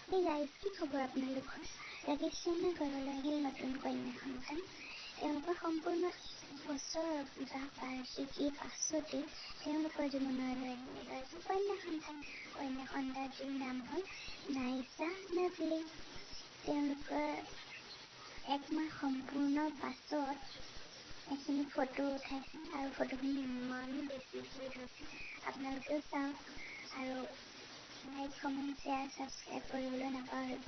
Hey guys, কি খবৰ আপোনালোকৰ? ৰাকেশ শৰ্মাই ঘৰলৈ আহিল নতুন কন্যা সন্তান। তেওঁলোকৰ সম্পূৰ্ণ বছৰৰ বিবাহ বাৰ্ষিকীৰ পাছতে তেওঁলোকৰ জীৱনলৈ এগৰাকী কন্যা সন্তান। কন্যা সন্তানটিৰ নাম হ'ল নাইছা নাজলী। তেওঁলোকৰ একমাহ সম্পূৰ্ণ পাছত এখিনি ফটো উঠাইছে আৰু ফটোখিনি ইমান বেছি কিউট হৈছে। আপোনালোকেও চাওক আৰু লাইক, কমেণ্ট, শ্বেয়াৰ, ছাবস্ক্ৰাইব কৰিবলৈ নাপাহৰিব।